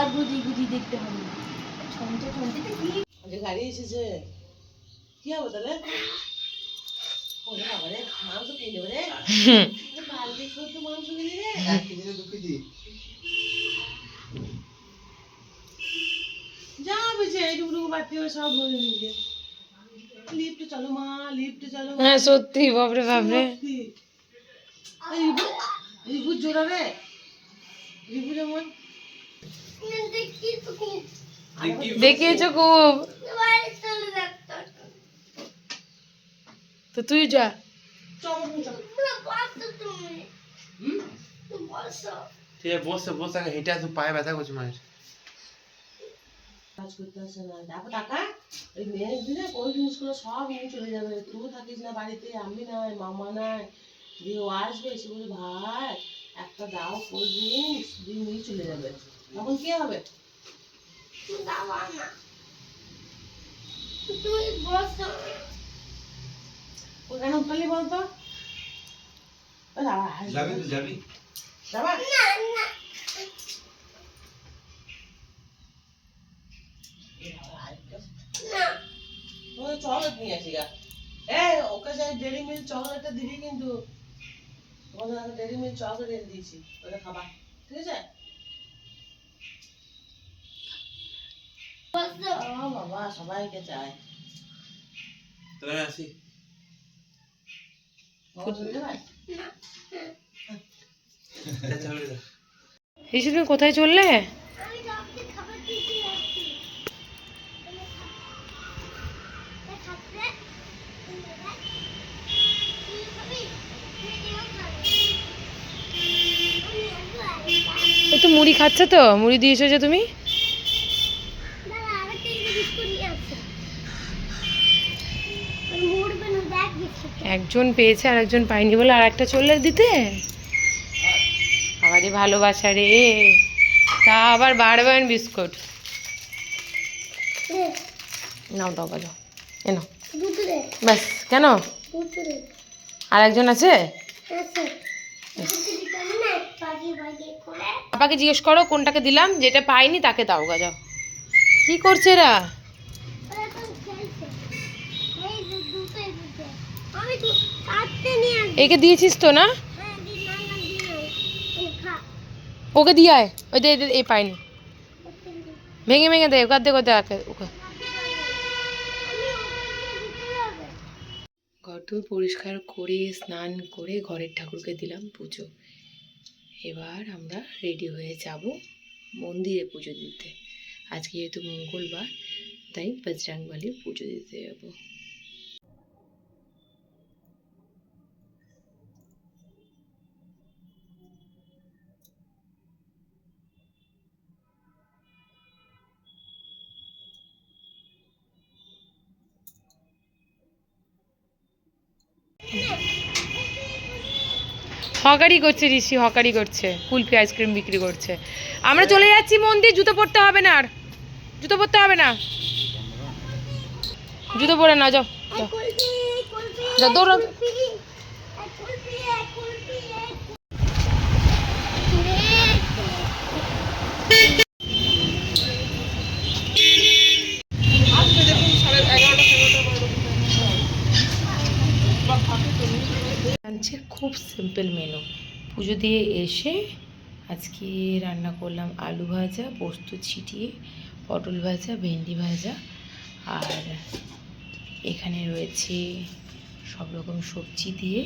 আর গুজি গুজি দেখতে হবে না। ছমতে ছমতে কি আজকে গাড়ি এসেছে, কি হবে তাহলে? ওরে বাবা রে, মাংস খেয়ে নেবে রে। বালতি শুদ্ধ মাংস খেয়ে রে। 1 কেজি না 2 কেজি? যা বেছে এইটুকু বাড়তি হবে সব ভরে নিয়ে। লিফটে চলো মা, লিফটে চলো। হ্যাঁ সত্যি, বাপরে বাপরে। সত্যি। Review, review জোড়াবে। রিভু যেমন দেখিয়েছো খুব। তো তুই যা। ঠিক আছে, বসে বসে হেঁটে আসো, পায়ে ব্যথা করছে মায়ের। কাজ করতে আসে না। দেখো টাকা, ওই মেয়ের দিনে ওই জিনিসগুলো সব নিয়ে চলে যাবে। তুই থাকিস না বাড়িতে, আমি নাই, মামা নাই। দিয়ে ও আসবে, এসে বলে ভাই একটা দাও কোল্ড ড্রিঙ্কস, দিয়ে নিয়ে চলে যাবে। তখন কি হবে? ওখানে উঠলি বলতো? যাবি তো যাবি? যাবা? ওই চকলেট নিয়ে আসি গা। ওকে যাই ডেরি মিল্ক চকলেটটা দিবি কিন্তু। ওকে ডেরি মিল্ক চকলেট এনে দিয়েছি, ওটা খাবা, ঠিক আছে? ও বাবা, সবাইকে চায়। তাহলে আমি আসি। ঋষি তুমি কোথায় চললে? ও তো মুড়ি খাচ্ছে, তো মুড়ি দিয়ে এসেছো তুমি। একজন পেয়েছে আর একজন পায়নি বলে আর একটা চললে দিতে। আবারই ভালোবাসা রে। তা আবার বারবার বিস্কুট নাও, দাও বাজাও, এ নাও ব্যাস। কেন আর একজন আছে? পাপাকে জিজ্ঞেস করো কোনটাকে দিলাম, যেটা পাইনি তাকে দাও গা, যাও। কি করছে এরা? একে দিয়েছিস তো না? ওকে দিয়ে আয়, ওই দে এই পাইনি, ভেঙে ভেঙে দে, ওকে দে, ওকে ওকে। ঘরদোর পরিষ্কার করে স্নান করে ঘরের ঠাকুরকে দিলাম পুজো। এবার আমরা রেডি হয়ে যাব মন্দিরে পুজো দিতে। আজকে যেহেতু মঙ্গলবার, তাই বজরংবলীর পুজো দিতে যাব। হকারি করছে ঋষি, হকারি করছে, কুলফি আইসক্রিম বিক্রি করছে। আমরা চলে যাচ্ছি মন্দির, জুতো পরতে হবে না আর, জুতো পরতে হবে না, জুতো পরে না, যাও যাও যাও, দৌড়ো। লাঞ্চের খুব সিম্পল মেনু। পুজো দিয়ে এসে আজকে রান্না করলাম আলু ভাজা, পোস্ত ছিটিয়ে, পটল ভাজা, ভেন্ডি ভাজা, আর এখানে রয়েছে সব রকম সবজি দিয়ে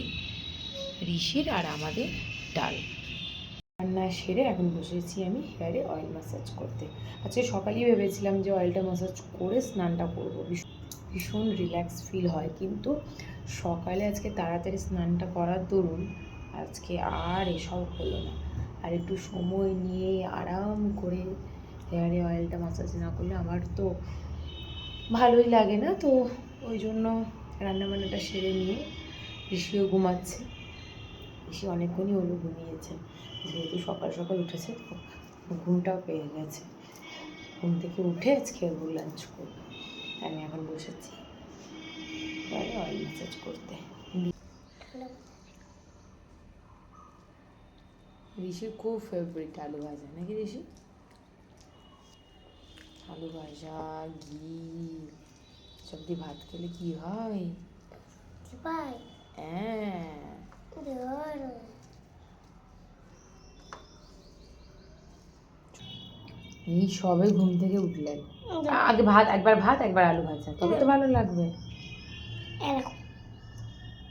ঋষির আর আমাদের ডাল। রান্না সেরে এখন বসেছি আমি হেয়ারে অয়েল ম্যাসাজ করতে। আজকে সকালেই ভেবেছিলাম যে অয়েলটা ম্যাসাজ করে স্নানটা করবো, ভীষণ রিল্যাক্স ফিল হয়, কিন্তু সকালে আজকে তাড়াতাড়ি স্নানটা করার দরুন আজকে আর এসব হলো না। আর একটু সময় নিয়ে আরাম করে হেয়ারে অয়েলটা ম্যাসাজ না করলে আমার তো ভালোই লাগে না। তো ওই জন্য রান্নাবান্নাটা সেরে নিয়ে ঋষিও ঘুমাচ্ছে। ঋষি অনেকক্ষণই হলো ঘুমিয়েছে, যেহেতু সকাল সকাল উঠেছে তো ঘুমটাও পেয়ে গেছে। ঘুম থেকে উঠে আজকে ওর লাঞ্চ করবো, আমি এখন বসেছি এবারে অয়েল ম্যাসাজ করতে। ঋষির খুব ফেভারিট আলু ভাজা, নাকি ঋষি? আলু ভাজা, ঘি সব দিয়ে ভাত খেলে কি হয়? হ্যাঁ, এই সবে ঘুম থেকে উঠলেন, আগে ভাত, একবার ভাত একবার আলু ভাজা, তবে তো ভালো লাগবে।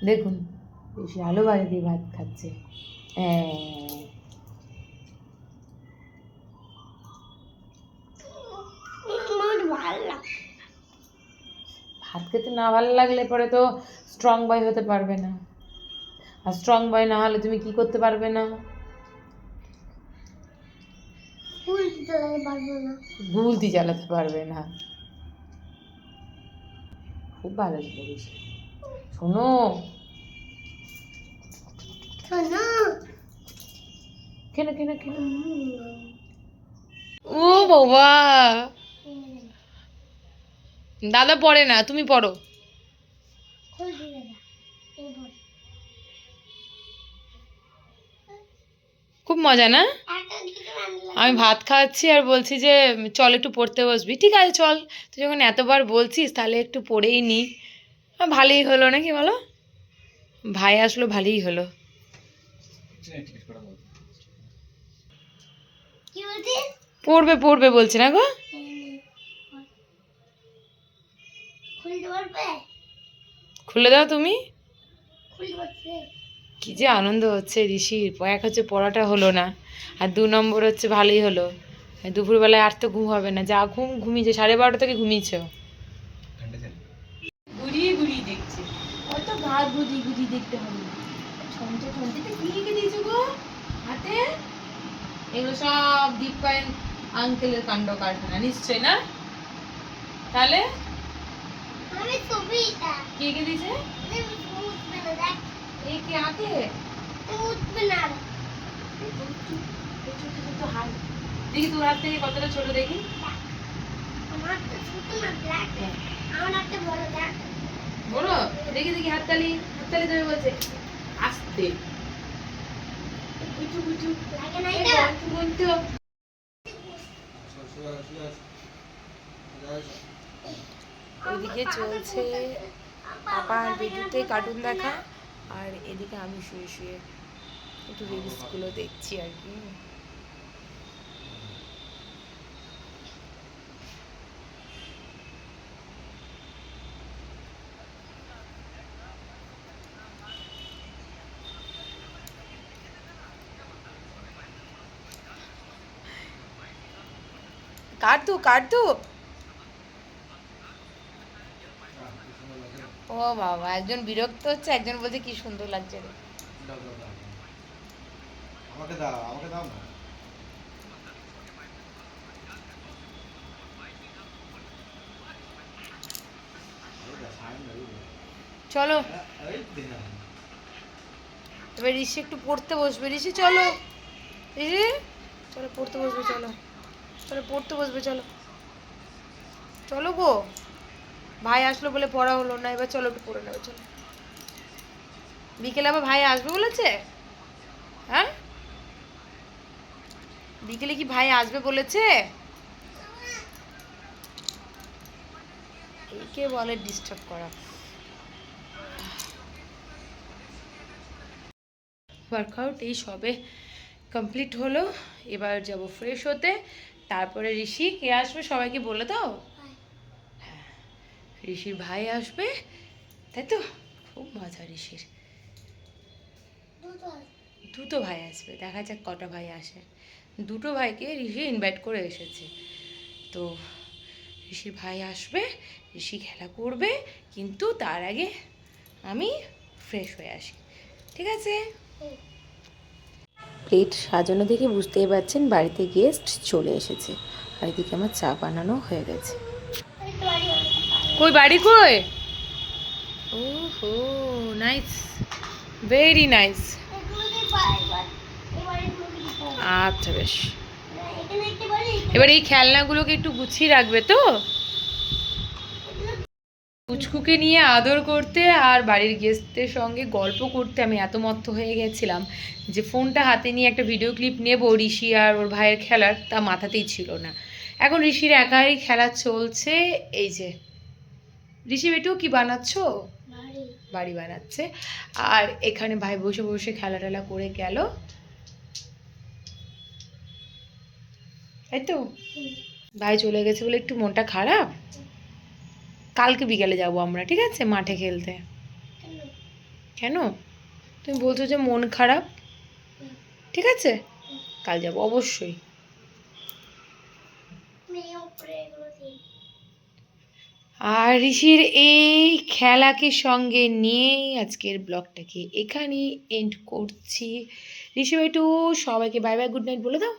দেখুন বেশি আলু ভাজা দিয়ে ভাত খাচ্ছে। হ্যাঁ, ভাত খেতে না ভালো লাগলে পরে তো স্ট্রং বয় হতে পারবে না, আর স্ট্রং বয় না হলে তুমি কি করতে পারবে না? গুলতি চালাতে পারবে না। খুব ভালো লেগেছে। শোনো কেন কেন কেন, ও বাবা, দাদা পড়ে না, তুমি পড়ো। খুব মজা না? আমি ভাত খাওয়াচ্ছি আর বলছি যে চল একটু পড়তে বসবি। ঠিক আছে চল, তুই যখন এতবার বলছিস তাহলে একটু পড়েই নি। ভালোই হলো নাকি বলো, ভাই আসলো ভালোই হলো। পড়বে পড়বে বলছে না গো, খুলে দাও তুমি। কি যে আনন্দ হচ্ছে ঋষির, এক হচ্ছে পড়াটা হলো না, আর 2 নম্বর হচ্ছে ভালোই হলো। দুপুরবেলায় আর তো ঘুম হবে না, যা ঘুম ঘুমিয়েছে, 12:30 থেকে ঘুমিয়েছে। ঘুরিয়ে ঘুরিয়ে দেখছে, অত ভাত গুজি গুজি দেখতে হবে না। ছমচে ছমচেতে কি রেখে দিয়েছো গো হাতে? এগুলো সব দীপকায়ন আঙ্কেলের কাণ্ড কারখানা নিশ্চয় না? তাহলে কে কে দিয়েছে? এই কে আঁকে? দেখি তোর হাত থেকে কতটা ছোট দেখি। বড় দেখি দেখি, হাততালি হাততালি দেবে বলছে, আস্তে গুচু গুচু গুনতো। ওইদিকে চলছে পাপার বেডরুমে কার্টুন দেখা, আর এদিকে আমি শুয়ে শুয়ে একটু রিলসগুলো দেখছি আর কি। কাটু ও বাবা, একজন বিরক্ত হচ্ছে, একজন বলছে কি সুন্দর লাগছে রে। আমাকে দাও না। চলো এবার ঋষি একটু পড়তে বসবে। ঋষি চলো, ঋষি চলো পড়তে বসবে, চলো চলো পড়তে বসবে, চলো চলো গো। ভাই আসলো বলে পড়া হলো না, এবার চলো একটু পড়ে নেবে, চলো। বিকেলে আবার ভাই আসবে বলেছে? হ্যাঁ, বিকেলে কি ভাই আসবে বলেছে? একে বলে ডিস্টার্ব করা। ওয়ার্কআউট এই সবে কমপ্লিট হলো, এবার যাব ফ্রেশ হতে, তারপরে ঋষি কে আসবে সবাইকে বলে দাও। হ্যাঁ, ঋষির ভাই আসবে, তাই তো? খুব মজা ঋষির, দুটো ভাই আসবে, দেখা যাক কটা ভাই আসে। দুটো ভাইকে ঋষি ইনভাইট করে এসেছে, তো ঋষির ভাই আসবে, ঋষি খেলা করবে, কিন্তু তার আগে আমি ফ্রেশ হয়ে আসি, ঠিক আছে? প্লেট সাজানো দেখে বুঝতেই পারছেন বাড়িতে গেস্ট চলে এসেছে, আর এদিকে আমার চা বানানো হয়ে গেছে। কই বাড়ি কই? ওহো নাইস, ভেরি নাইস। আচ্ছা বেশ, এবার এই খেলনাগুলোকে একটু গুছিয়ে রাখবে তো, পুচকুকে নিয়ে আদর করতে আর বাড়ির গেস্টদের সঙ্গে গল্প করতে আমি এত মত্ত হয়ে গেছিলাম যে ফোনটা হাতে নিয়ে একটা ভিডিও ক্লিপ নেব ঋষি আর ওর ভাইয়ের খেলার, তা মাথাতেই ছিল না। এখন ঋষির একাই খেলা চলছে। এই যে ঋষি বেটু কি বানাচ্ছো? বাড়ি বানাচ্ছে। আর এখানে ভাই বসে বসে খেলা টেলা করে গেল, তাই তো? ভাই চলে গেছে বলে একটু মনটা খারাপ। কালকে বিকেলে যাব আমরা, ঠিক আছে, মাঠে খেলতে। কেন? তুমি বলছো যে মন খারাপ, ঠিক আছে, কাল যাব অবশ্যই। আর ঋষির এই খেলাকে সঙ্গে নিয়েই আজকের ব্লগটাকে এখানেই এন্ড করছি। ঋষি একটু সবাইকে বাই বাই গুড নাইট বলে দাও।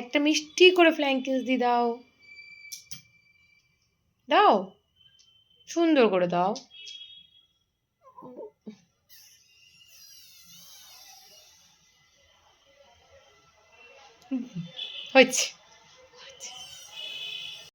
একটা মিষ্টি করে ফ্লাইং কিস দিয়ে দাও, দাও, সুন্দর করে দাও। হয়েছে।